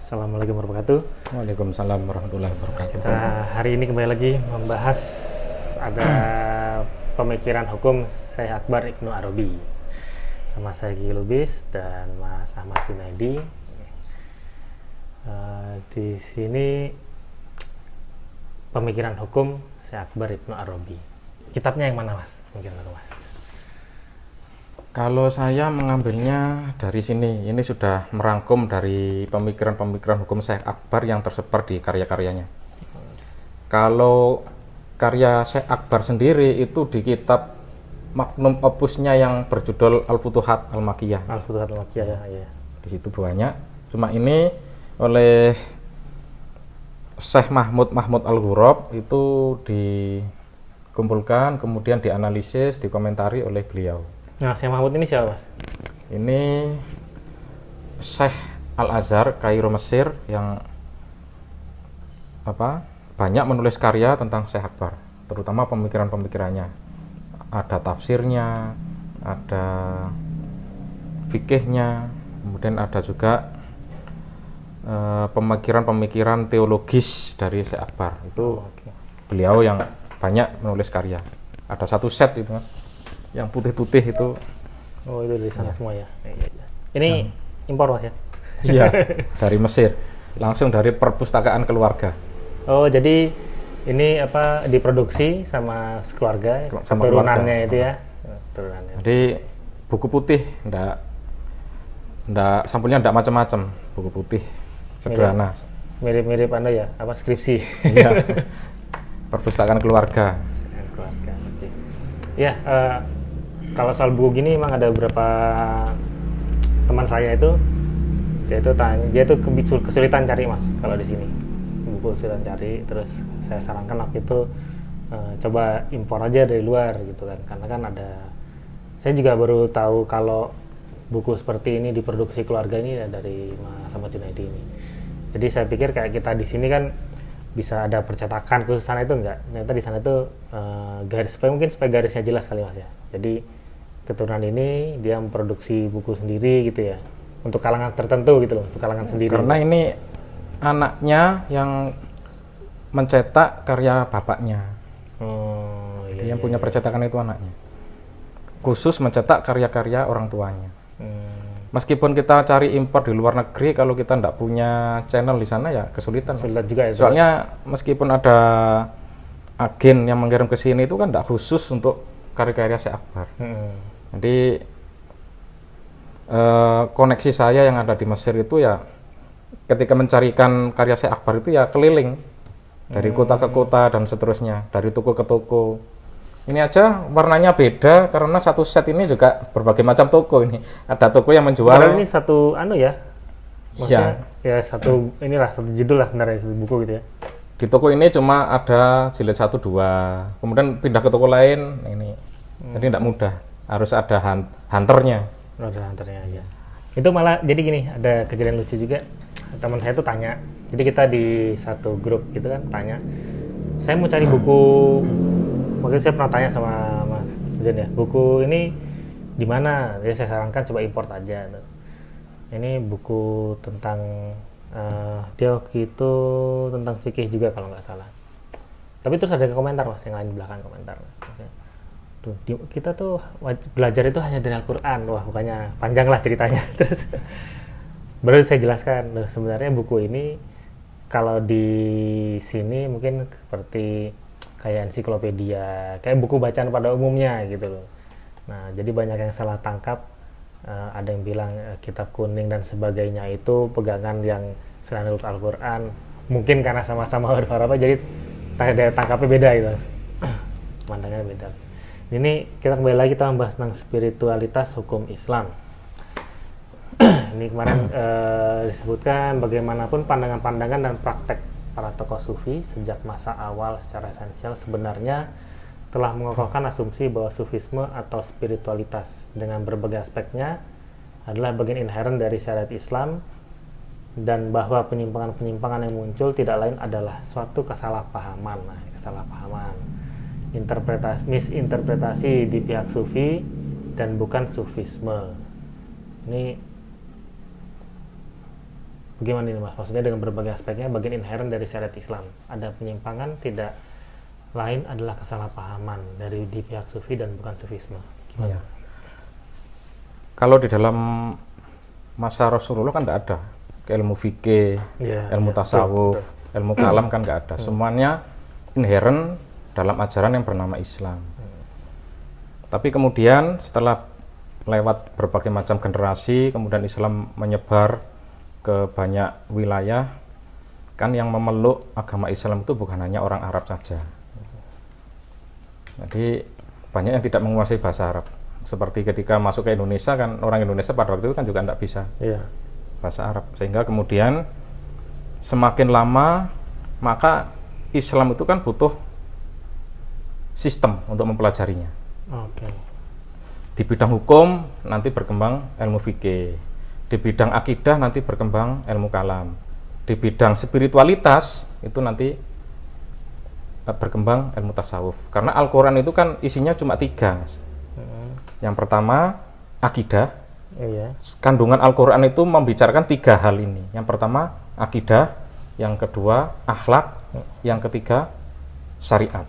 Assalamualaikum warahmatullahi wabarakatuh. Waalaikumsalam warahmatullahi wabarakatuh. Kita hari ini kembali lagi membahas ada pemikiran hukum Syekh Akbar Ibnu Arabi sama saya Gigi Lubis dan Mas Ahmad Junaidi. Di sini pemikiran hukum Syekh Akbar Ibnu Arabi. Kitabnya yang mana, Mas? Pemikiran hukum, Mas? Kalau saya mengambilnya dari sini, ini sudah merangkum dari pemikiran-pemikiran hukum Syekh Akbar yang tersebar di karya-karyanya. Kalau karya Syekh Akbar sendiri itu di kitab magnum opusnya yang berjudul Al-Futuhat Al-Makkiyah. Al-Futuhat Al-Makkiyah, ya. Di situ banyak. Cuma ini oleh Syekh Mahmud Al-Ghurab itu dikumpulkan, kemudian dianalisis, dikomentari oleh beliau. Nah, Syekh Mahmud ini siapa, Mas? Ini Syekh Al-Azhar, Kairo Mesir, yang banyak menulis karya tentang Syekh Akbar, terutama pemikiran-pemikirannya. Ada tafsirnya, ada fikihnya, kemudian ada juga pemikiran-pemikiran teologis dari Syekh Akbar. Itu beliau yang banyak menulis karya. Ada satu set itu, Mas, yang putih-putih itu. Oh, itu dari sana semua ya. Ini impor, Mas, ya? Iya, dari Mesir, langsung dari perpustakaan keluarga. Oh, jadi ini diproduksi sama keluarga, sama turunannya keluarga. itu ya? Turunannya. Jadi buku putih, ndak sampulnya ndak macam-macam, buku putih sederhana. Mirip-mirip ya, skripsi. Iya, perpustakaan keluarga. Keluarga. Ya, kalau soal buku gini memang ada beberapa teman saya itu dia itu kesulitan cari, Mas, kalau di sini buku kesulitan cari. Terus saya sarankan waktu itu coba impor aja dari luar gitu kan, karena kan saya juga baru tahu kalau buku seperti ini diproduksi keluarga ini ya dari Mas Ahmad Junaidi ini. Jadi saya pikir kayak kita di sini kan bisa ada percetakan khusus sana itu enggak. Ternyata di sana itu supaya garisnya jelas kali, Mas, ya. Jadi keturunan ini dia memproduksi buku sendiri gitu ya, untuk kalangan tertentu gitu loh, untuk kalangan sendiri. Karena ini anaknya yang mencetak karya bapaknya. Yang punya percetakan itu anaknya. Khusus mencetak karya-karya orang tuanya. Meskipun kita cari impor di luar negeri, kalau kita tidak punya channel di sana ya kesulitan. Sulit juga ya. Soalnya meskipun ada agen yang mengirim ke sini itu kan tidak khusus untuk karya-karya Syekh Akbar. Jadi koneksi saya yang ada di Mesir itu ya ketika mencarikan karya Syekh Akbar itu ya keliling dari kota ke kota dan seterusnya, dari toko ke toko. Ini aja warnanya beda karena satu set ini juga berbagai macam toko ini. Ada toko yang menjual. Ini satu ya. Maksudnya ya satu judul lah, benar ya, satu buku gitu ya. Di toko ini cuma ada jilid 1 2. Kemudian pindah ke toko lain ini. Jadi tidak mudah. Harus ada hunternya. Ada hunternya aja. Itu malah jadi gini, ada kejadian lucu juga. Teman saya tuh tanya. Jadi kita di satu grup gitu kan tanya. Saya mau cari buku. Makanya saya pernah tanya sama Mas Jen ya, buku ini di mana? Jadi saya sarankan coba import aja. Ini buku tentang dia waktu itu tentang fikih juga kalau nggak salah. Tapi terus ada komentar, Mas, yang lain belakang komentar. Maksudnya, kita tuh belajar itu hanya dari Al-Quran. Wah, bukannya panjang lah ceritanya. Terus baru saya jelaskan, sebenarnya buku ini kalau di sini mungkin seperti kayak ensiklopedia, kayak buku bacaan pada umumnya gitu loh. Nah, jadi banyak yang salah tangkap. Ada yang bilang kitab kuning dan sebagainya itu pegangan yang selain Al-Quran. Mungkin karena sama-sama huruf Arab, jadi tangkapnya beda gitu, Mas. Pandangannya beda. Ini kita kembali lagi, kita membahas tentang spiritualitas hukum Islam. Ini kemarin disebutkan bagaimanapun pandangan-pandangan dan praktek para tokoh sufi sejak masa awal secara esensial sebenarnya telah mengokohkan asumsi bahwa sufisme atau spiritualitas dengan berbagai aspeknya adalah bagian inheren dari syariat Islam, dan bahwa penyimpangan-penyimpangan yang muncul tidak lain adalah suatu kesalahpahaman, misinterpretasi di pihak sufi dan bukan sufisme. Ini Bagaimana ini Mas? Maksudnya dengan berbagai aspeknya bagian inherent dari syariat Islam. Ada penyimpangan, tidak lain adalah kesalahpahaman dari di pihak sufi dan bukan sufisme. Gimana? Ya. Kalau di dalam masa Rasulullah kan tidak ada ilmu fikih, ilmu tasawuf, ilmu kalam kan nggak ada. Semuanya inherent dalam ajaran yang bernama Islam. Tapi kemudian setelah lewat berbagai macam generasi, kemudian Islam menyebar ke banyak wilayah, kan yang memeluk agama Islam itu bukan hanya orang Arab saja. Jadi banyak yang tidak menguasai bahasa Arab. Seperti ketika masuk ke Indonesia kan, orang Indonesia pada waktu itu kan juga tidak bisa bahasa Arab. Sehingga kemudian semakin lama maka Islam itu kan butuh sistem untuk mempelajarinya. Di bidang hukum nanti berkembang ilmu fikih, di bidang akidah nanti berkembang ilmu kalam, di bidang spiritualitas itu nanti berkembang ilmu tasawuf. Karena Al-Quran itu kan isinya cuma 3. Yang pertama akidah. Kandungan Al-Quran itu membicarakan 3 hal ini. Yang pertama akidah, yang kedua akhlak, yang ketiga syariat.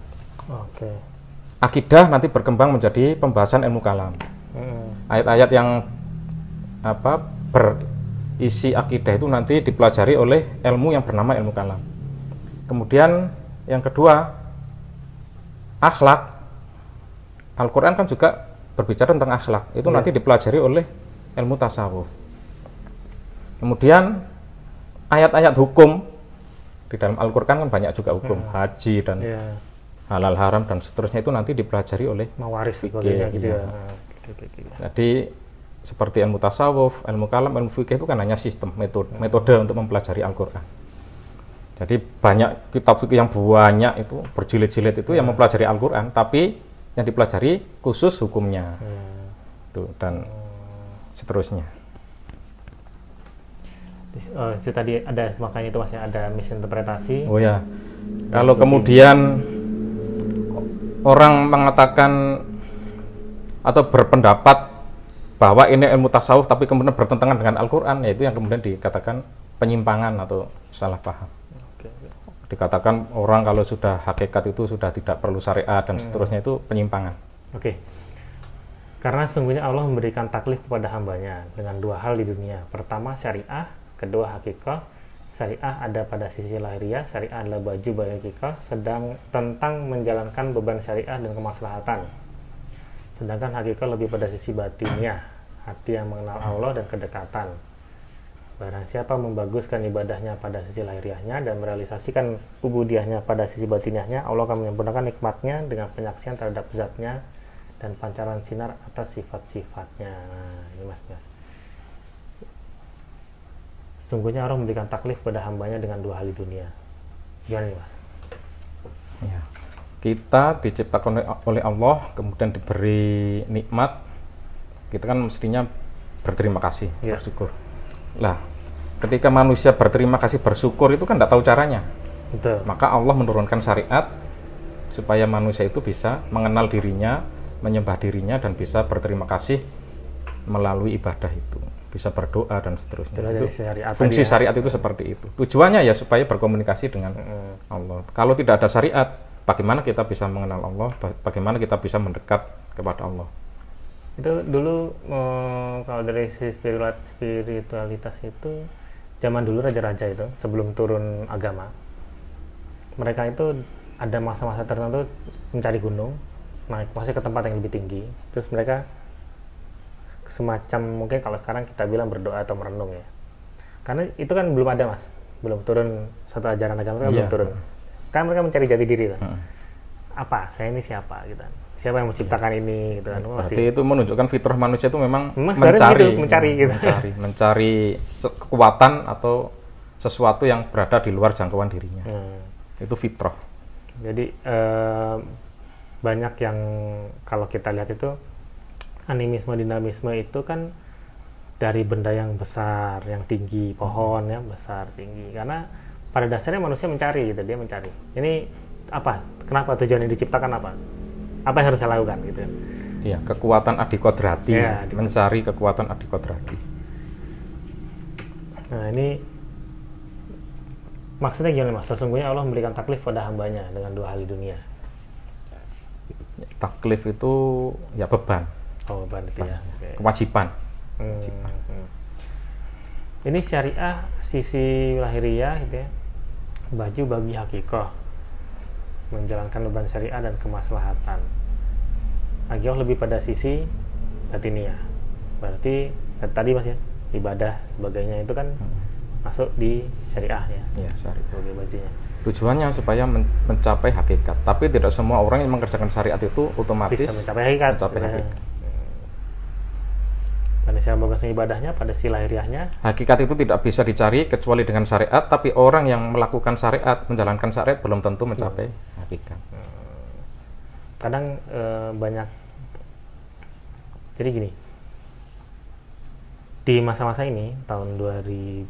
Akidah nanti berkembang menjadi pembahasan ilmu kalam. Ayat-ayat yang berisi akidah itu nanti dipelajari oleh ilmu yang bernama ilmu kalam. Kemudian yang kedua akhlak. Al-Quran kan juga berbicara tentang akhlak. Itu nanti dipelajari oleh ilmu tasawuf. Kemudian ayat-ayat hukum di dalam Al-Quran kan banyak juga hukum haji dan halal haram dan seterusnya itu nanti dipelajari oleh mawaris sebagainya gitu ya. Jadi seperti ilmu tasawuf, ilmu kalam, ilmu fikih itu kan hanya sistem, metode untuk mempelajari Al-Quran. Jadi banyak kitab fikih yang banyak itu berjilid-jilid itu yang mempelajari Al-Quran, tapi yang dipelajari khusus hukumnya. Tuh, dan seterusnya. Tadi ada makanya itu Mas ya, ada misinterpretasi. Kalau kemudian orang mengatakan atau berpendapat bahwa ini ilmu tasawuf tapi kemudian bertentangan dengan Al-Quran, yaitu yang kemudian dikatakan penyimpangan atau salah paham. Dikatakan orang kalau sudah hakikat itu sudah tidak perlu syariat dan seterusnya, itu penyimpangan. Karena sesungguhnya Allah memberikan taklif kepada hambanya dengan 2 hal di dunia. Pertama syariah, kedua hakikah. Syariah ada pada sisi lahiriah, syariah adalah baju bagi hakikah, sedang tentang menjalankan beban syariah dan kemaslahatan. Sedangkan hakikah lebih pada sisi batiniah, hati yang mengenal Allah dan kedekatan. Barang siapa membaguskan ibadahnya pada sisi lahiriahnya dan merealisasikan ubudiyahnya pada sisi batiniahnya, Allah akan menyempurnakan nikmatnya dengan penyaksian terhadap zatnya dan pancaran sinar atas sifat-sifatnya. Nah, ini mas. Sesungguhnya Allah memberikan taklif pada hambanya dengan 2 hal di dunia. Gimana nih mas? Kita diciptakan oleh Allah, kemudian diberi nikmat, kita kan mestinya berterima kasih, bersyukur. Lah, ketika manusia berterima kasih, bersyukur itu kan tidak tahu caranya. Maka Allah menurunkan syariat supaya manusia itu bisa mengenal dirinya, menyembah dirinya, dan bisa berterima kasih melalui ibadah itu, bisa berdoa dan seterusnya. Itu fungsi syariat itu seperti itu. Tujuannya ya supaya berkomunikasi dengan Allah. Kalau tidak ada syariat, bagaimana kita bisa mengenal Allah? Bagaimana kita bisa mendekat kepada Allah? Itu dulu kalau dari sisi spiritualitas itu zaman dulu raja-raja itu sebelum turun agama, mereka itu ada masa-masa tertentu mencari gunung, naik masih ke tempat yang lebih tinggi, terus mereka semacam mungkin kalau sekarang kita bilang berdoa atau merenung ya, karena itu kan belum ada mas, belum turun satu ajaran agama kan belum turun, kan mereka mencari jati diri kan. Apa saya ini siapa gitu kan, siapa yang menciptakan ini gitu kan. Berarti itu menunjukkan fitrah manusia itu memang mencari kekuatan atau sesuatu yang berada di luar jangkauan dirinya. Itu fitrah. Jadi banyak yang kalau kita lihat itu animisme dinamisme itu kan dari benda yang besar, yang tinggi, pohon ya besar tinggi, karena pada dasarnya manusia mencari gitu, dia mencari ini apa, kenapa tujuannya diciptakan, apa yang harus saya lakukan gitu. Iya, kekuatan adikodrati, mencari kekuatan adikodrati. Nah ini Maksudnya gimana Mas? Sesungguhnya Allah memberikan taklif pada hambanya dengan 2 hal di dunia. Taklif itu ya beban. Oh, beban itu ya. Kewajiban. Ini syariah sisi lahiriah gitu ya. Baju bagi hakikoh. Menjalankan beban syariah dan kemaslahatan. Hakikoh lebih pada sisi batiniah. Berarti tadi Mas ya, ibadah sebagainya itu kan masuk di syariah ya. Iya, syariah. Sebagai bajunya. Tujuannya supaya mencapai hakikat. Tapi tidak semua orang yang mengerjakan syariat itu otomatis bisa mencapai hakikat. Hakikat. Pada sisi bagusnya ibadahnya, pada sisi lahiriahnya. Hakikat itu tidak bisa dicari kecuali dengan syariat. Tapi orang yang melakukan syariat, menjalankan syariat belum tentu mencapai hakikat. Kadang banyak. Jadi gini. Di masa-masa ini tahun 2000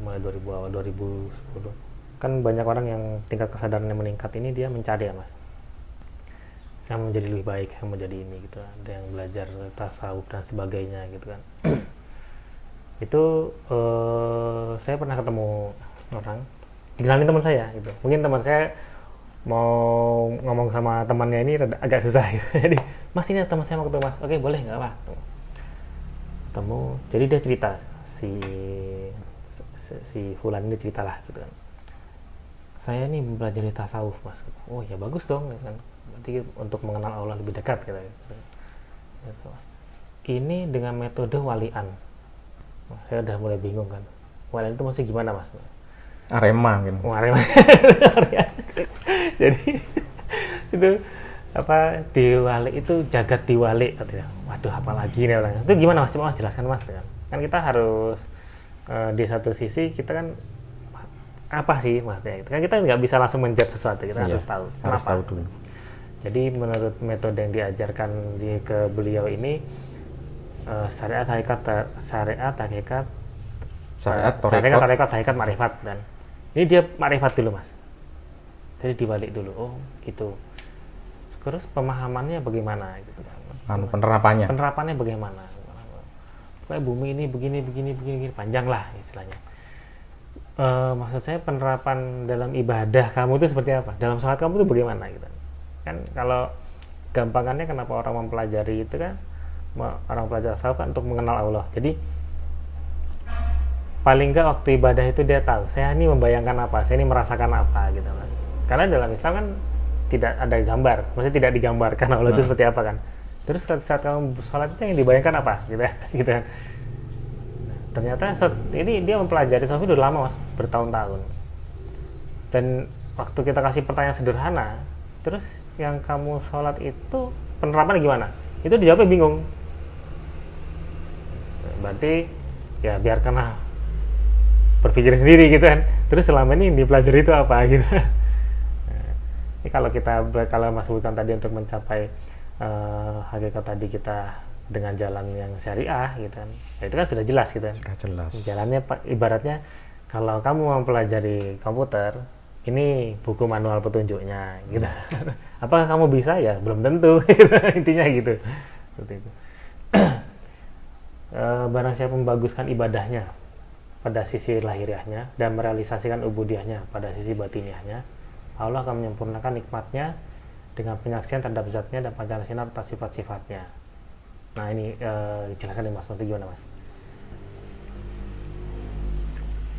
mulai 2010 kan banyak orang yang tingkat kesadarannya meningkat ini dia mencari ya Mas, yang menjadi lebih baik, yang menjadi ini gitu, ada yang belajar tasawuf dan sebagainya gitu kan. Itu saya pernah ketemu orang, kenalin teman saya gitu, mungkin teman saya mau ngomong sama temannya ini agak susah gitu. Jadi Mas ini teman saya mau ketemu Mas, oke boleh nggak apa ketemu. Jadi dia cerita si Fulan ini ceritalah gitu kan, saya ini mempelajari tasawuf Mas. Oh ya bagus dong gitu kan, berarti untuk mengenal Allah lebih dekat gitu. Ini dengan metode walian. Saya udah mulai bingung kan, walian itu maksudnya gimana Mas? Arema gitu. Arema. Jadi itu apa, diwali itu jagat diwali katanya. Waduh apalagi nih orangnya. Itu gimana Mas? Mas jelaskan Mas kan kita harus di satu sisi kita kan apa sih maksudnya itu kan kita nggak bisa langsung menjudge sesuatu, kita harus tahu harus tahu dulu. Jadi menurut metode yang diajarkan ke beliau ini syariat hakikat makrifat, dan ini dia makrifat dulu Mas, jadi dibalik dulu. Oh gitu. Terus pemahamannya bagaimana gitu kan, penerapannya bagaimana, kayak bumi ini begini panjang lah istilahnya. Maksud saya penerapan dalam ibadah kamu itu seperti apa, dalam sholat kamu itu bagaimana gitu kan. Kalau gampangannya kenapa orang mempelajari itu kan, orang belajar tasawuf kan untuk mengenal Allah. Jadi paling enggak waktu ibadah itu dia tahu saya ini membayangkan apa, saya ini merasakan apa gitu Mas. Karena dalam Islam kan tidak ada gambar, maksudnya tidak digambarkan Allah itu seperti apa kan. Terus saat kamu sholat itu yang dibayangkan apa gitu kan. Ternyata ini dia mempelajari tasawuf udah lama Mas, bertahun-tahun. Dan waktu kita kasih pertanyaan sederhana, terus yang kamu sholat itu penerapannya gimana? Itu dijawabnya bingung. Berarti ya biarkanlah berpikir sendiri gitu kan. Terus selama ini dipelajari itu apa gitu. Ini kalau Mas sebutkan tadi untuk mencapai hakikat tadi kita dengan jalan yang syariah gitu kan, ya itu kan sudah jelas gitu kan. Sudah jelas. Jalannya ibaratnya kalau kamu mempelajari komputer, ini buku manual petunjuknya gitu. Apakah kamu bisa? Ya belum tentu. Intinya gitu. Seperti itu. Barang siapa membaguskan ibadahnya pada sisi lahiriahnya dan merealisasikan ubudiyahnya pada sisi batiniahnya, Allah akan menyempurnakan nikmatnya dengan penyaksian terhadap zatnya dan pancaran sinar atas sifat-sifatnya. Nah ini jelaskan nih Mas, maksudnya gimana Mas?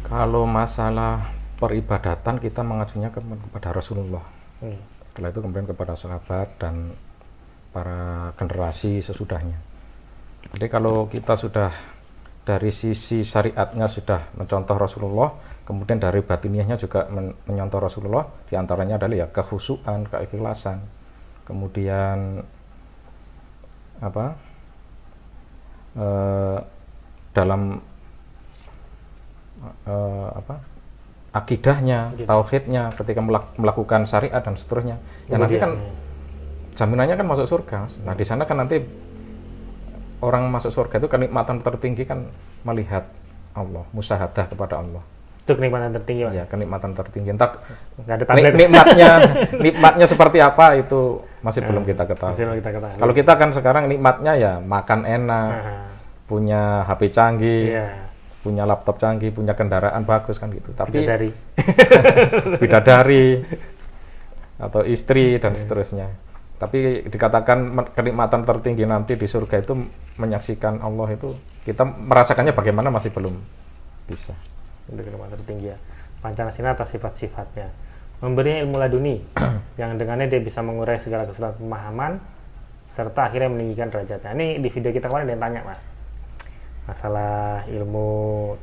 Kalau masalah peribadatan kita mengacunya kepada Rasulullah. Setelah itu kemudian kepada sahabat dan para generasi sesudahnya. Jadi kalau kita sudah dari sisi syariatnya sudah mencontoh Rasulullah, kemudian dari batiniahnya juga menyontoh Rasulullah, diantaranya adalah ya kekhusyuan, keikhlasan, kemudian dalam akidahnya, tauhidnya, ketika melakukan syariat dan seterusnya. Ya nanti kan jaminannya kan masuk surga. Nah di sana kan nanti orang masuk surga itu kenikmatan tertinggi kan melihat Allah, musyahadah kepada Allah. Itu kenikmatan tertinggi Pak? Ya kenikmatan tertinggi. Entah nikmatnya nikmatnya seperti apa itu masih belum kita ketahui. Kalau kita kan sekarang nikmatnya ya makan enak, punya HP canggih, punya laptop canggih, punya kendaraan bagus kan gitu. Tapi bidadari, bidadari atau istri dan seterusnya. Tapi dikatakan kenikmatan tertinggi nanti di surga itu menyaksikan Allah, itu kita merasakannya bagaimana masih belum bisa. Itu kenikmatan tertinggi ya. Pancasila atas sifat-sifatnya. Memberinya ilmu laduni yang dengannya dia bisa mengurai segala kesulitan pemahaman serta akhirnya meninggikan derajatnya. Ini di video kita kemarin ada yang tanya, Mas, masalah ilmu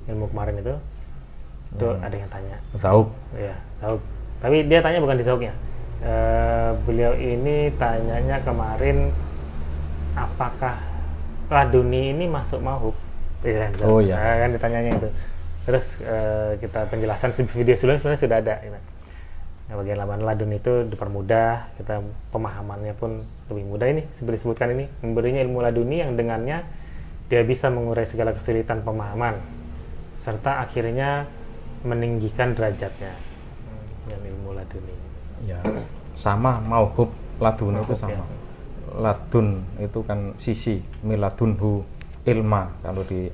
kemarin itu ada yang tanya. Zauk. Iya, Zauk. Tapi dia tanya bukan di Zauknya. Beliau ini tanyanya kemarin apakah laduni ini masuk mauhub? Iya, oh iya. Kan ditanyanya itu. Terus kita penjelasan video sebelumnya sebenarnya sudah ada. Gitu. Nah, bagian ladun itu dipermudah, kita pemahamannya pun lebih mudah. Ini seperti disebutkan ini, memberinya ilmu laduni yang dengannya dia bisa mengurai segala kesulitan pemahaman serta akhirnya meninggikan derajatnya. Yang ilmu laduni. Ya, sama mauhub ladun itu sama. Ya. Ladun itu kan sisi, miladunhu ilma, kalau di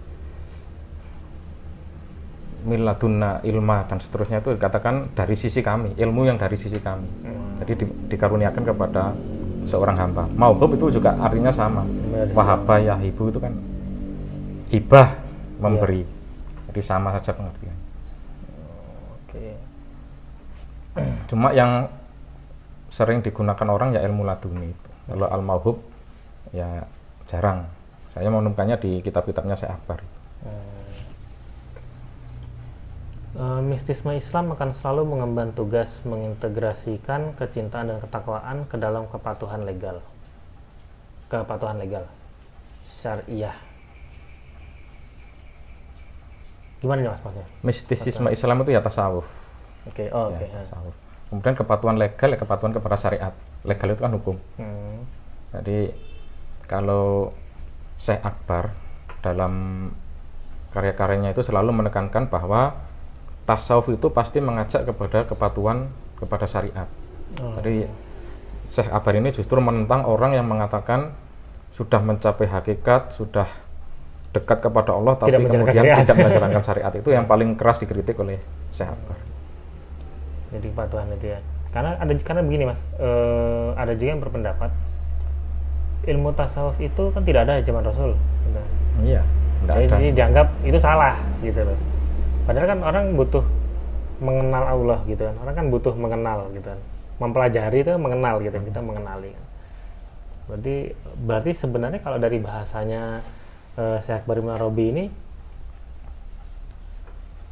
miladunna ilma dan seterusnya itu dikatakan dari sisi kami, ilmu yang dari sisi kami. Jadi dikaruniakan kepada seorang hamba. Mauhub itu juga artinya sama. Wahaba yahibu itu kan hibah, memberi. Jadi sama saja pengertian. Oke. Cuma yang sering digunakan orang ya ilmu laduni itu. Kalau al-mauhub ya jarang. Saya menemukannya di kitab-kitabnya Syekh Akbar. Mistisme Islam akan selalu mengemban tugas mengintegrasikan kecintaan dan ketakwaan ke dalam kepatuhan legal syariah. Gimana nih Mas maksudnya? Mistisisme Islam itu ya tasawuf. Oke. Tasawuf. Kemudian kepatuhan legal ya kepatuhan kepada syariat. Legal itu kan hukum. Jadi kalau Syekh Akbar dalam karya-karyanya itu selalu menekankan bahwa tasawuf itu pasti mengajak kepada kepatuhan kepada syariat. Jadi Syekh Akbar ini justru menentang orang yang mengatakan sudah mencapai hakikat, sudah dekat kepada Allah, tapi kemudian tidak menjalankan syariat. Itu yang paling keras dikritik oleh Syekh Akbar. Jadi kepatuhan itu ya. Karena begini Mas, ada juga yang berpendapat ilmu tasawuf itu kan tidak ada di zaman Rasul. Gitu. Iya. Jadi dianggap itu salah gitu loh. Padahal kan orang butuh mengenal Allah gitu kan. Orang kan butuh mengenal gitu kan. Mempelajari itu mengenal gitu, kita mengenali kan. Berarti sebenarnya kalau dari bahasanya Syekh Akbar Ibn Arabi ini,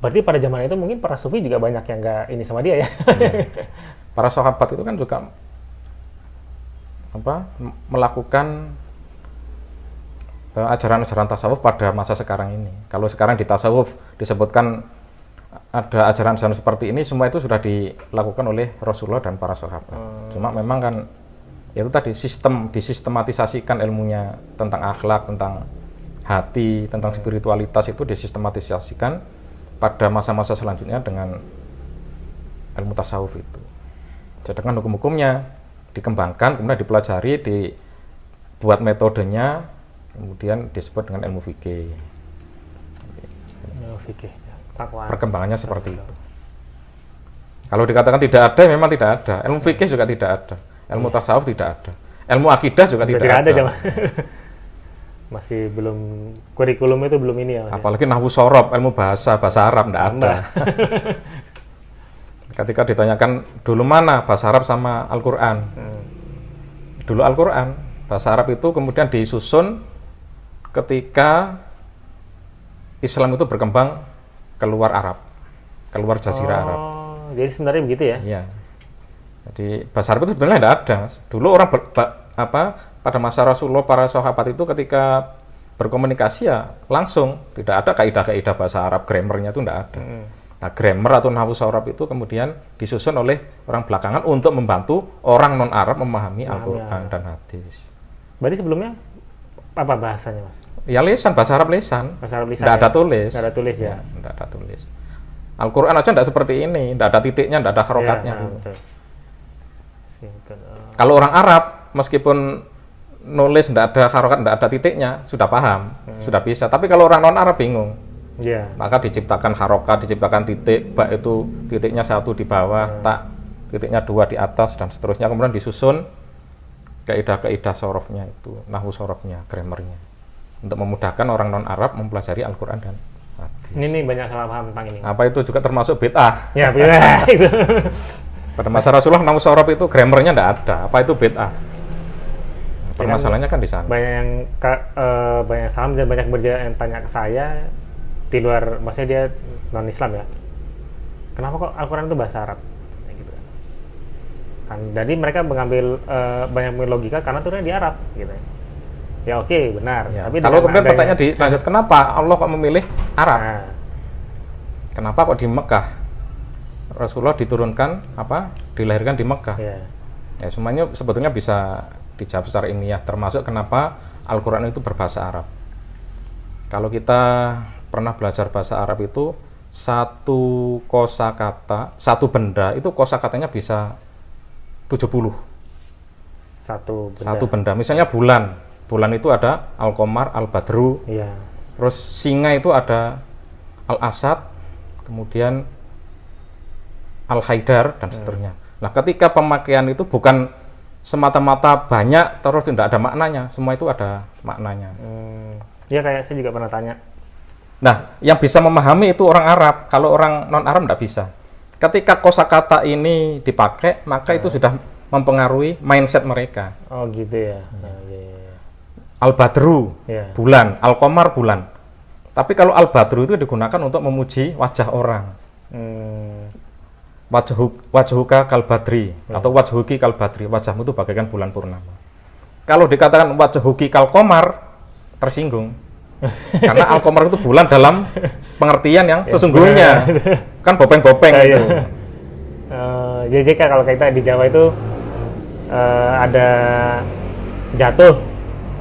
berarti pada zaman itu mungkin para sufi juga banyak yang nggak ini sama dia ya. Para sahabat itu kan juga melakukan ajaran-ajaran tasawuf pada masa sekarang ini. Kalau sekarang di tasawuf disebutkan ada ajaran-ajaran seperti ini, semua itu sudah dilakukan oleh Rasulullah dan para sahabat. Cuma memang kan itu tadi disistematisasikan ilmunya tentang akhlak, tentang hati, tentang spiritualitas itu disistematisasikan pada masa-masa selanjutnya dengan ilmu tasawuf itu. Sedangkan hukum-hukumnya dikembangkan, kemudian dipelajari, dibuat metodenya, kemudian disebut dengan ilmu fikih. Perkembangannya seperti itu. Kalau dikatakan tidak ada, memang tidak ada. Ilmu fikih juga tidak ada. Ilmu tasawuf tidak ada. Ilmu akidah juga tidak ada. Masih belum, kurikulum itu belum ini ya. Apalagi nahwu sorob, ilmu bahasa Arab tidak ada. Ketika ditanyakan dulu mana bahasa Arab sama Al-Quran, dulu Al-Quran, bahasa Arab itu kemudian disusun ketika Islam itu berkembang keluar Arab, keluar Jazirah Arab. Jadi sebenarnya begitu ya? Iya. Jadi bahasa Arab itu sebenarnya tidak ada. Dulu orang pada masa Rasulullah, para sahabat itu ketika berkomunikasi ya langsung, tidak ada kaidah-kaidah bahasa Arab, grammarnya itu tidak ada. Nah, grammar atau nahwu Arab itu kemudian disusun oleh orang belakangan untuk membantu orang non-Arab memahami Al-Quran dan hadis. Berarti sebelumnya apa bahasanya, Mas? Ya lisan, bahasa Arab lisan. Bahasa Arab lisan. Tidak ada tulis. Tidak ada tulis ya. Tidak ada tulis. Al-Quran aja tidak seperti ini, tidak ada titiknya, tidak ada harokatnya. Kalau orang Arab, meskipun nulis tidak ada harokat, tidak ada titiknya, sudah paham, sudah bisa. Tapi kalau orang non-Arab bingung. Maka diciptakan harokat, diciptakan titik, ba itu titiknya 1 di bawah, tak titiknya 2 di atas dan seterusnya. Kemudian disusun kaidah-kaidah sorofnya itu, nahwu sorofnya, grammarnya, untuk memudahkan orang non Arab mempelajari Al-Quran dan hadis. Ini banyak salah paham tentang ini. Apa itu juga termasuk bid'ah? Ya, bid'ah itu. Pada masa Rasulullah nahwu sorof itu grammarnya tidak ada. Apa itu bid'ah? Permasalahannya kan di sana. Banyak yang banyak salam dan banyak yang tanya ke saya di luar, maksudnya dia non Islam ya. Kenapa kok Al-Quran itu bahasa Arab? Gitu kan. Jadi mereka mengambil banyak logika karena turunnya di Arab gitu. Ya oke, benar. Ya. Tapi kalau kemudian pertanyaan dilanjut, kenapa Allah kok memilih Arab? Nah. Kenapa kok di Mekah? Rasulullah diturunkan dilahirkan di Mekah. Ya semuanya sebetulnya bisa dijawab secara ilmiah, termasuk kenapa Al-Quran itu berbahasa Arab. Kalau kita pernah belajar bahasa Arab itu, satu kosakata, satu benda itu kosakatanya bisa 70. Satu benda. Misalnya bulan. Bulan itu ada Al-Qamar, Al-Badru. Terus singa itu ada Al-Asad, kemudian Al-Haidar dan seterusnya. Nah, ketika pemakaian itu bukan semata-mata banyak terus tidak ada maknanya, semua itu ada maknanya. Ya kayak saya juga pernah tanya. Nah, yang bisa memahami itu orang Arab, kalau orang non Arab tidak bisa. Ketika kosakata ini dipakai, maka itu sudah mempengaruhi mindset mereka. Oh gitu ya. Al-Badru, bulan, Al-Qamar bulan. Tapi kalau Al-Badru itu digunakan untuk memuji wajah orang. Wajhuka kal-badri atau wajhuki kal-badri, wajahmu itu bagaikan bulan purnama. Kalau dikatakan wajhuki kal-qamar, tersinggung. Karena Al-Qamar itu bulan dalam pengertian yang sesungguhnya. Kan bopeng-bopeng gitu. Jadi kalau kita di Jawa itu ada jatuh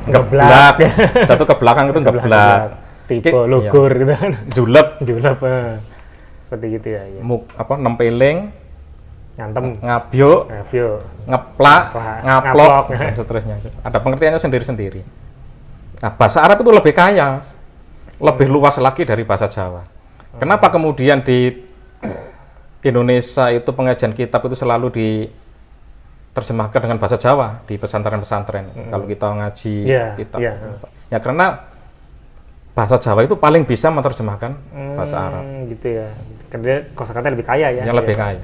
geblak. Jatuh ke belakang itu geblak. Tipe lugur gitu kan. Julep. Seperti gitu ya. Nempeling, ngantem, ngabyo, ngeplak, ngaplok, dan seterusnya. Ada pengertiannya sendiri-sendiri. Nah, bahasa Arab itu lebih kaya, lebih luas lagi dari bahasa Jawa. Kenapa kemudian di Indonesia itu pengajian kitab itu selalu diterjemahkan dengan bahasa Jawa di pesantren-pesantren? Kalau kita ngaji kitab, ya karena bahasa Jawa itu paling bisa menerjemahkan bahasa Arab. Gitu ya. Karena kosakata lebih kaya ya. Yang lebih kaya.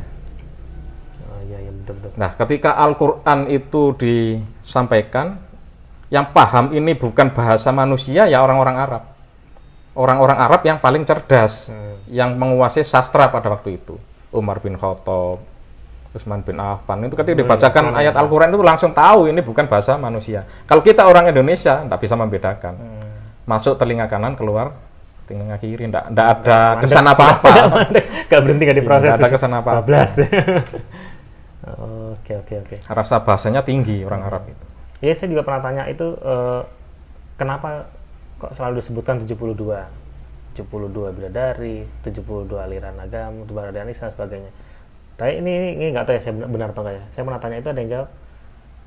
Oh iya betul. Nah, ketika Al-Qur'an itu disampaikan, yang paham ini bukan bahasa manusia ya orang-orang Arab. Orang-orang Arab yang paling cerdas, yang menguasai sastra pada waktu itu. Umar bin Khattab, Utsman bin Affan, itu ketika dibacakan ayat Al-Qur'an itu langsung tahu ini bukan bahasa manusia. Kalau kita orang Indonesia tidak bisa membedakan. Masuk telinga kanan, keluar telinga kiri, enggak ada kesan apa-apa. Enggak berhenti, enggak diproses. Enggak ada kesan apa-apa. Oke. Rasa bahasanya tinggi orang Arab itu. Ya, saya juga pernah tanya itu kenapa kok selalu disebutkan 72 bidadari, 72 aliran agama, Baradianis dan sebagainya. Tapi ini enggak tahu ya saya benar atau enggak ya. Saya pernah tanya itu, ada yang jawab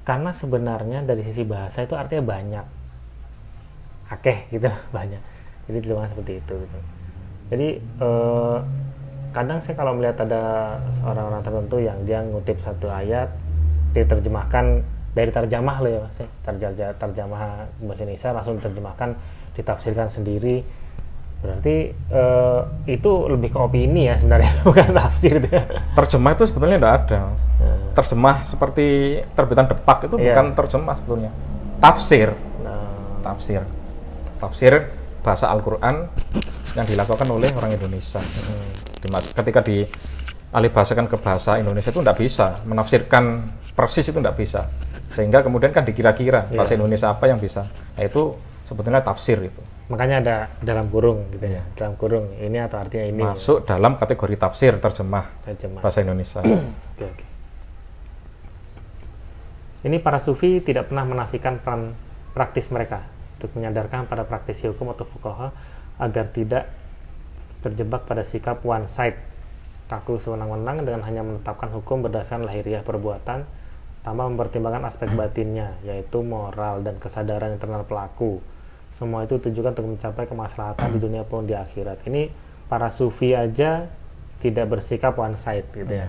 karena sebenarnya dari sisi bahasa itu artinya banyak. Akeh gitu, banyak. Jadi dituliskan seperti itu gitu. Jadi kadang saya kalau melihat ada orang-orang tertentu yang dia ngutip satu ayat diterjemahkan dari terjemah loh ya Mas, terjemah bahasa Indonesia langsung diterjemahkan, ditafsirkan sendiri. Berarti itu lebih ke opini ya sebenarnya, bukan tafsir gitu ya. Terjemah itu sebetulnya tidak ada. Terjemah seperti terbitan Depak itu bukan terjemah sebetulnya. Tafsir. Tafsir bahasa Al-Quran yang dilakukan oleh orang Indonesia. Ketika dialihbahasakan ke bahasa Indonesia itu tidak bisa menafsirkan persis, itu tidak bisa, sehingga kemudian kan dikira-kira bahasa Indonesia apa yang bisa. Nah, itu sebetulnya tafsir itu. Makanya ada dalam kurung gitu ya. Dalam kurung ini atau artinya ini masuk dalam kategori tafsir, terjemah. Bahasa Indonesia. Oke. Ini para sufi tidak pernah menafikan peran praktis mereka untuk menyadarkan pada praktisi hukum atau fuqaha agar tidak terjebak pada sikap one side, kaku sewenang-wenang dengan hanya menetapkan hukum berdasarkan lahiriah perbuatan tanpa mempertimbangkan aspek batinnya, yaitu moral dan kesadaran internal pelaku. semua itu tujukan untuk mencapai kemaslahatan di dunia pun di akhirat. Ini para sufi aja tidak bersikap one side gitu ya.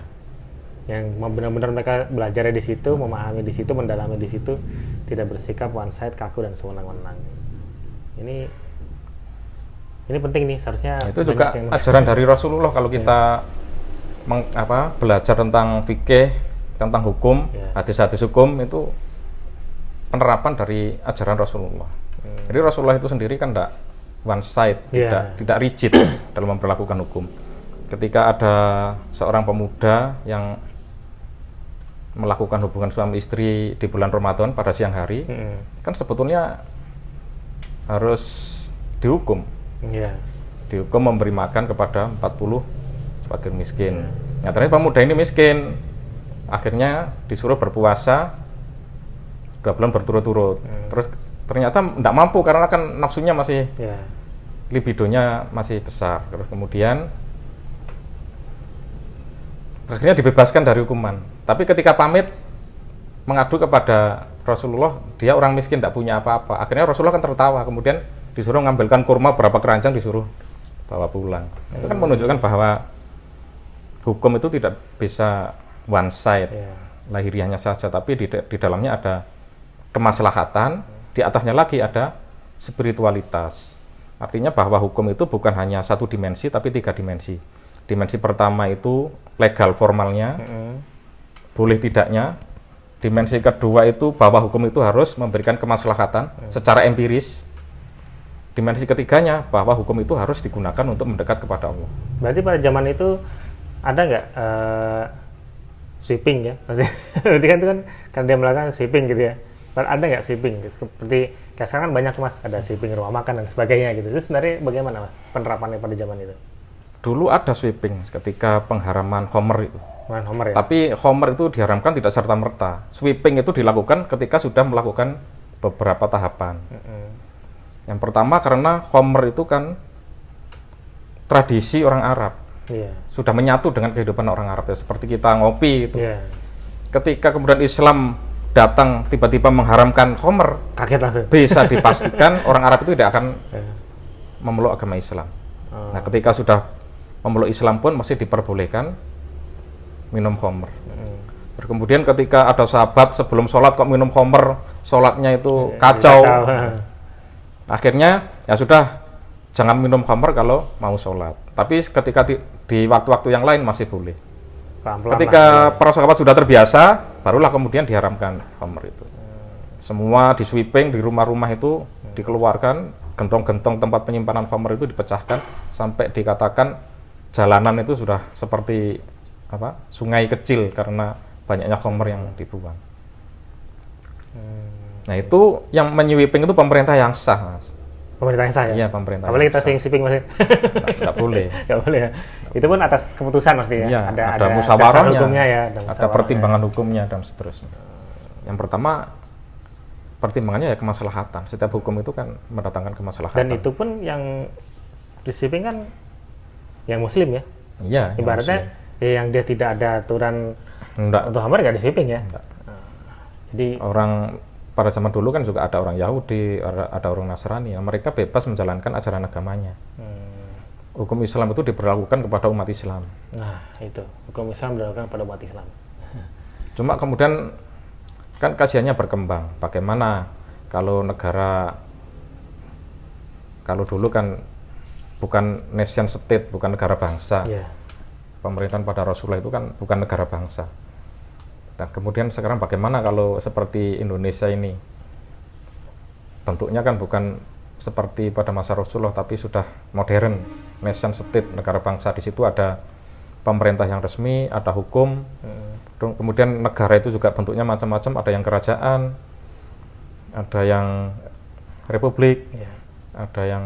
Yang benar-benar mereka belajar di situ, memahami di situ, mendalami di situ, tidak bersikap one side, kaku dan sewenang-wenang. Ini penting nih, seharusnya itu juga ajaran dari Rasulullah. Kalau kita belajar tentang fikih, tentang hukum, hadis-hadis hukum, itu penerapan dari ajaran Rasulullah. Jadi Rasulullah itu sendiri kan tidak one side, tidak rigid dalam memperlakukan hukum. Ketika ada seorang pemuda yang melakukan hubungan suami istri di bulan Ramadan pada siang hari, kan sebetulnya harus dihukum. Dihukum memberi makan kepada 40 fakir miskin. Nyatanya pemuda ini miskin, akhirnya disuruh berpuasa 2 bulan berturut-turut. Terus ternyata tidak mampu karena kan nafsunya masih, libidonya masih besar. Terus kemudian akhirnya dibebaskan dari hukuman. Tapi ketika pamit mengadu kepada Rasulullah, dia orang miskin, tidak punya apa-apa. Akhirnya Rasulullah kan tertawa, kemudian disuruh mengambilkan kurma berapa keranjang, disuruh bawa pulang. Itu kan menunjukkan bahwa hukum itu tidak bisa one side, lahiriahnya saja, tapi di dalamnya ada kemaslahatan, di atasnya lagi ada spiritualitas. Artinya bahwa hukum itu bukan hanya 1 dimensi, tapi 3 dimensi. Dimensi pertama itu legal formalnya, boleh tidaknya. Dimensi kedua itu bahwa hukum itu harus memberikan kemaslahatan secara empiris. Dimensi ketiganya bahwa hukum itu harus digunakan untuk mendekat kepada Allah. Berarti pada zaman itu ada nggak sweeping ya? Berarti kan itu kan dia melakukan sweeping gitu ya. Ada nggak sweeping? Gitu? Seperti kayak sekarang kan banyak mas, ada sweeping rumah makan dan sebagainya gitu. Itu sebenarnya bagaimana mas penerapannya pada zaman itu? Dulu ada sweeping ketika pengharaman Homer itu. Homer, ya? Tapi Homer itu diharamkan tidak serta-merta. Sweeping itu dilakukan ketika sudah melakukan beberapa tahapan. Yang pertama karena Homer itu kan tradisi orang Arab, sudah menyatu dengan kehidupan orang Arab ya. Seperti kita ngopi itu. Ketika kemudian Islam datang tiba-tiba mengharamkan Homer, kaget langsung. Bisa dipastikan orang Arab itu tidak akan memeluk agama Islam. Nah, ketika sudah memeluk Islam pun masih diperbolehkan minum Homer. Kemudian ketika ada sahabat sebelum sholat kok minum Homer, sholatnya itu kacau. Akhirnya ya sudah, jangan minum Homer kalau mau sholat. Tapi ketika di waktu-waktu yang lain masih boleh. Ketika para sahabat sudah terbiasa, barulah kemudian diharamkan Homer itu. Semua di sweeping, di rumah-rumah itu dikeluarkan, gentong-gentong tempat penyimpanan Homer itu dipecahkan, sampai dikatakan jalanan itu sudah seperti sungai kecil karena banyaknya Homer yang dibuang. Nah itu yang menyweeping itu pemerintah yang sah, mas. Pemerintah yang sah ya? Iya, pemerintah. Nggak boleh kita sweeping mas? Nggak boleh. Nggak boleh ya? Itu pun atas keputusan pasti ya? Iya, ada musyawarahnya, hukumnya ya, ada pertimbangan hukumnya dan seterusnya. Yang pertama pertimbangannya ya kemaslahatan. Setiap hukum itu kan mendatangkan kemaslahatan. Dan itu pun yang di sweeping kan yang muslim ya? Iya. Ibaratnya yang dia tidak ada aturan untuk Homer nggak di sweeping ya? Jadi orang pada zaman dulu kan juga ada orang Yahudi, ada orang Nasrani, mereka bebas menjalankan ajaran agamanya. Hukum Islam itu diberlakukan kepada umat Islam. Nah itu, hukum Islam diberlakukan kepada umat Islam. Cuma kemudian kan kajiannya berkembang, bagaimana kalau negara, kalau dulu kan bukan nation state, bukan negara bangsa. Pemerintahan pada Rasulullah itu kan bukan negara bangsa. Nah, kemudian sekarang bagaimana kalau seperti Indonesia ini, bentuknya kan bukan seperti pada masa Rasulullah, tapi sudah modern, nation state, negara bangsa. Di situ ada pemerintah yang resmi, ada hukum, kemudian negara itu juga bentuknya macam-macam, ada yang kerajaan, ada yang republik, ada yang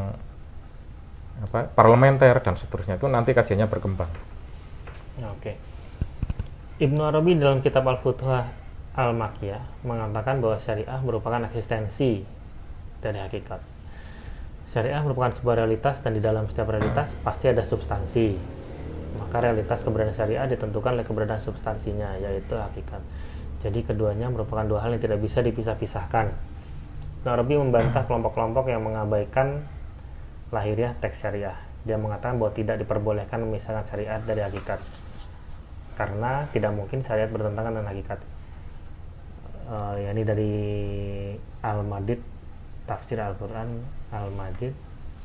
parlementer dan seterusnya. Itu nanti kajiannya berkembang. Oke. Ibnu Arabi dalam kitab Al-Futuhah Al-Makkiyah mengatakan bahwa syariah merupakan eksistensi dari hakikat. Syariah merupakan sebuah realitas dan di dalam setiap realitas pasti ada substansi. Maka realitas keberadaan syariah ditentukan oleh keberadaan substansinya, yaitu hakikat. Jadi keduanya merupakan dua hal yang tidak bisa dipisah-pisahkan. Arabi membantah kelompok-kelompok yang mengabaikan lahiriah teks syariah. Dia mengatakan bahwa tidak diperbolehkan memisahkan syariat dari hakikat, karena tidak mungkin syariat bertentangan dengan hakikat. Ini dari Al-Madid, Tafsir Al-Quran Al-Madid,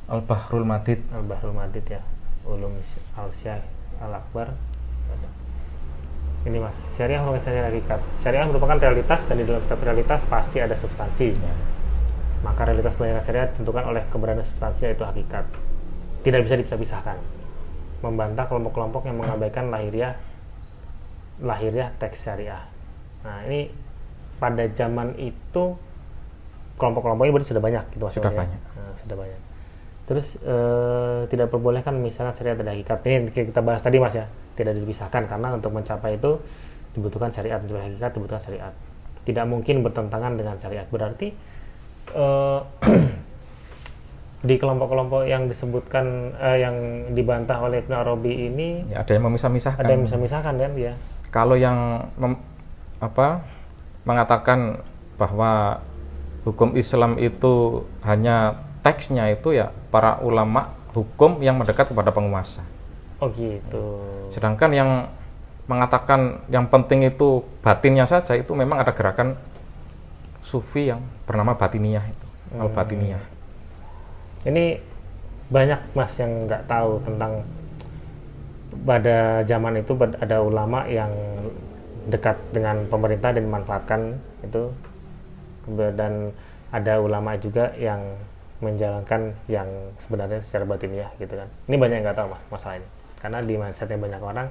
Al-Bahrul Madid, ya, Ulum Al-Syekh Al-Akbar. Ini Mas, syariah merupakan syariah hakikat. Syariah merupakan realitas, dan di dalam setiap realitas pasti ada substansi. Maka realitas kebanyakan syariat ditentukan oleh keberadaan substansi, yaitu hakikat. Tidak bisa dipisah-pisahkan. Membantah kelompok-kelompok yang mengabaikan lahiriah teks syariah. Nah, ini pada zaman itu kelompok-kelompoknya berarti sudah banyak gitu Mas. Sudah banyak. Nah, sudah banyak. Terus tidak perbolehkan misalnya syariat dari hakikat. Ini kita bahas tadi Mas ya. Tidak dipisahkan karena untuk mencapai itu dibutuhkan syariat, untuk hakikat dibutuhkan syariat. Tidak mungkin bertentangan dengan syariat. Berarti di kelompok-kelompok yang disebutkan yang dibantah oleh Ibnu Arabi ini ya, ada yang memisah-misahkan. Ada yang memisah-misahkan kan ya. Kalau yang mengatakan bahwa hukum Islam itu hanya teksnya, itu ya para ulama hukum yang mendekat kepada penguasa. Oh gitu. Sedangkan yang mengatakan yang penting itu batinnya saja, itu memang ada gerakan sufi yang bernama batiniyah itu, al-batiniyah. Ini banyak Mas yang nggak tahu tentang pada zaman itu ada ulama yang dekat dengan pemerintah dan dimanfaatkan itu, dan ada ulama juga yang menjalankan yang sebenarnya secara batiniyah gitu kan. Ini banyak yang nggak tahu Mas masalah ini, karena di mindsetnya banyak orang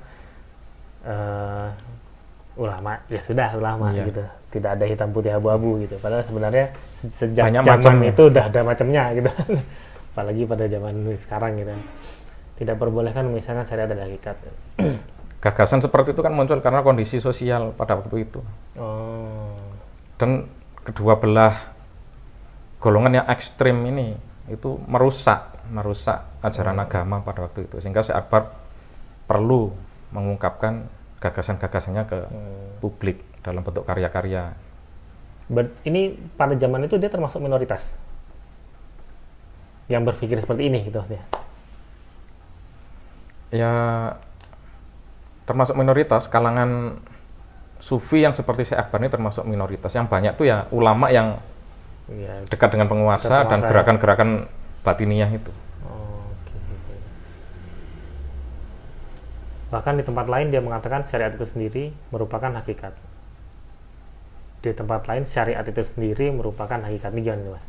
ulama ya sudah ulama gitu, tidak ada hitam putih abu-abu gitu, padahal sebenarnya sejak banyak zaman macam itu udah ada macamnya gitu. Apalagi pada zaman sekarang gitu. Tidak perbolehkan misalnya syariat dan hakikat. Gagasan seperti itu kan muncul karena kondisi sosial pada waktu itu. Dan kedua belah golongan yang ekstrim ini itu merusak ajaran agama pada waktu itu, sehingga Syekh Akbar perlu mengungkapkan gagasan-gagasannya ke publik dalam bentuk karya-karya. Ini pada zaman itu dia termasuk minoritas yang berpikir seperti ini gitu maksudnya? Ya, termasuk minoritas. Kalangan sufi yang seperti Syekh Akbar ini termasuk minoritas. Yang banyak tuh ya ulama yang dekat dengan penguasa dan gerakan-gerakan batiniyah itu. Bahkan di tempat lain dia mengatakan syariat itu sendiri merupakan hakikat. Di tempat lain syariat itu sendiri merupakan hakikat. Ini jangan Mas.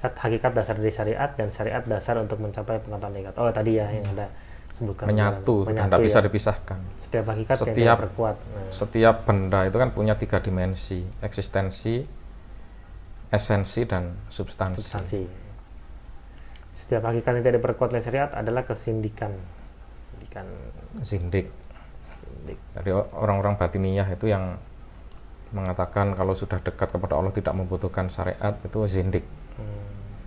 Hakikat dasar dari syariat, dan syariat dasar untuk mencapai pengetahuan hakikat. Oh tadi ya yang ada sebutkan. Menyatu tidak bisa dipisahkan. Setiap hakikat yang diperkuat. Setiap benda itu kan punya 3 dimensi: eksistensi, esensi, dan substansi. Setiap hakikat yang tidak diperkuat oleh syariat adalah kesindikan. Zindik. Dari orang-orang batiniyah itu yang mengatakan kalau sudah dekat kepada Allah tidak membutuhkan syariat, itu zindik.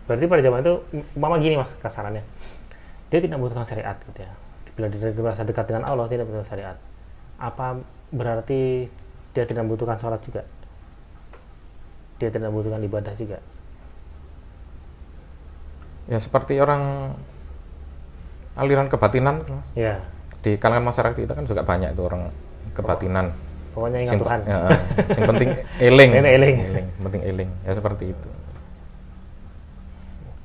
Berarti pada zaman itu mama gini Mas kasarannya, dia tidak membutuhkan syariat gitu ya. Bila dia merasa dekat dengan Allah tidak membutuhkan syariat, apa berarti dia tidak membutuhkan sholat juga? Dia tidak membutuhkan ibadah juga? Ya seperti orang aliran kebatinan ya. Di kalangan masyarakat kita kan juga banyak itu orang kebatinan. Pokoknya ingat Tuhan. Yang penting eling. Penting eling. Ya seperti itu.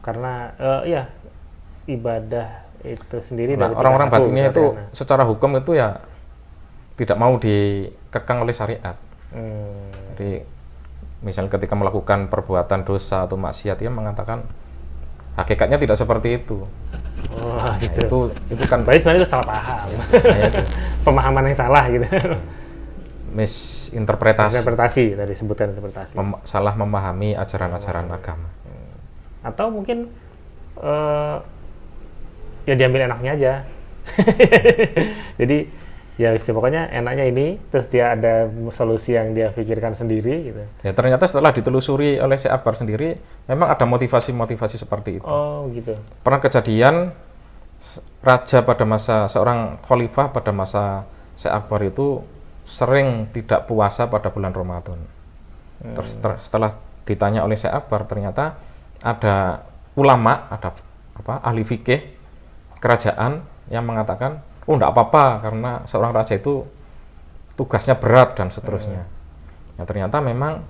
Karena ya ibadah itu sendiri dari orang-orang batinnya itu secara hukum itu ya tidak mau dikekang oleh syariat. Jadi misalnya ketika melakukan perbuatan dosa atau maksiat, dia mengatakan hakikatnya tidak seperti itu. Gitu. Itu kan baik, sebenarnya itu salah paham. Pemahaman yang salah gitu. Misinterpretasi tadi sebutkan interpretasi. Salah memahami ajaran-ajaran agama. Atau mungkin ya diambil enaknya aja. Jadi ya pokoknya enaknya ini, terus dia ada solusi yang dia pikirkan sendiri gitu. Ya ternyata setelah ditelusuri oleh Syekh Akbar sendiri, memang ada motivasi-motivasi seperti itu. Oh gitu. Pernah kejadian raja pada masa, seorang khalifah pada masa Syekh Akbar itu sering tidak puasa pada bulan Ramadan. Setelah ditanya oleh Syekh Akbar, ternyata ada ulama, ada ahli fikih kerajaan yang mengatakan, oh enggak apa-apa karena seorang raja itu tugasnya berat dan seterusnya. Nah, ternyata memang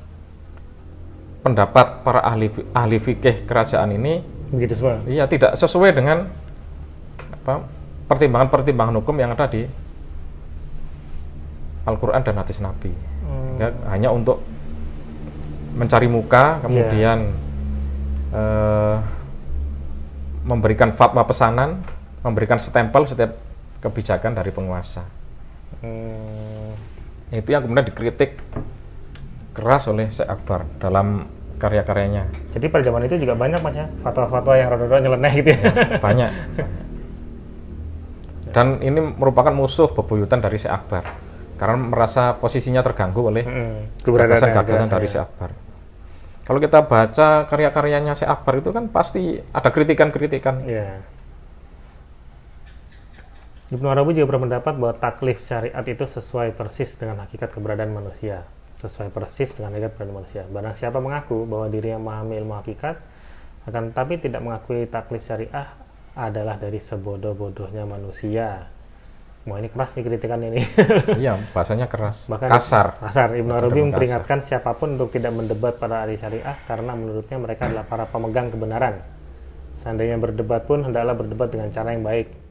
pendapat para ahli fikih kerajaan ini begitu semua. Iya, tidak sesuai dengan pertimbangan-pertimbangan hukum yang ada di Al-Quran dan hadis Nabi. Hanya untuk mencari muka, kemudian memberikan fatwa pesanan, memberikan stempel setiap kebijakan dari penguasa. Itu yang kemudian dikritik keras oleh Syekh Akbar dalam karya-karyanya. Jadi pada zaman itu juga banyak Mas ya, fatwa-fatwa yang rada-rada nyeleneh gitu ya? Banyak. Dan ini merupakan musuh bebuyutan dari Syekh Akbar. Karena merasa posisinya terganggu oleh gagasan-gagasan dari Syekh Akbar. Kalau kita baca karya-karyanya Syekh Akbar itu kan pasti ada kritikan-kritikan. Yeah. Ibnu Arabi juga berpendapat bahwa taklif syariat itu sesuai persis dengan hakikat keberadaan manusia. Sesuai persis dengan hakikat keberadaan manusia. Barang siapa mengaku bahwa dirinya memahami ilmu hakikat, akan tetapi tidak mengakui taklif syariah adalah dari sebodoh-bodohnya manusia. Wah, ini keras nih kritikannya ini. Iya, bahasanya keras. Bahkan kasar. Ibnu Arabi memperingatkan siapapun untuk tidak mendebat para ahli syariah karena menurutnya mereka adalah para pemegang kebenaran. Seandainya berdebat pun hendaklah berdebat dengan cara yang baik.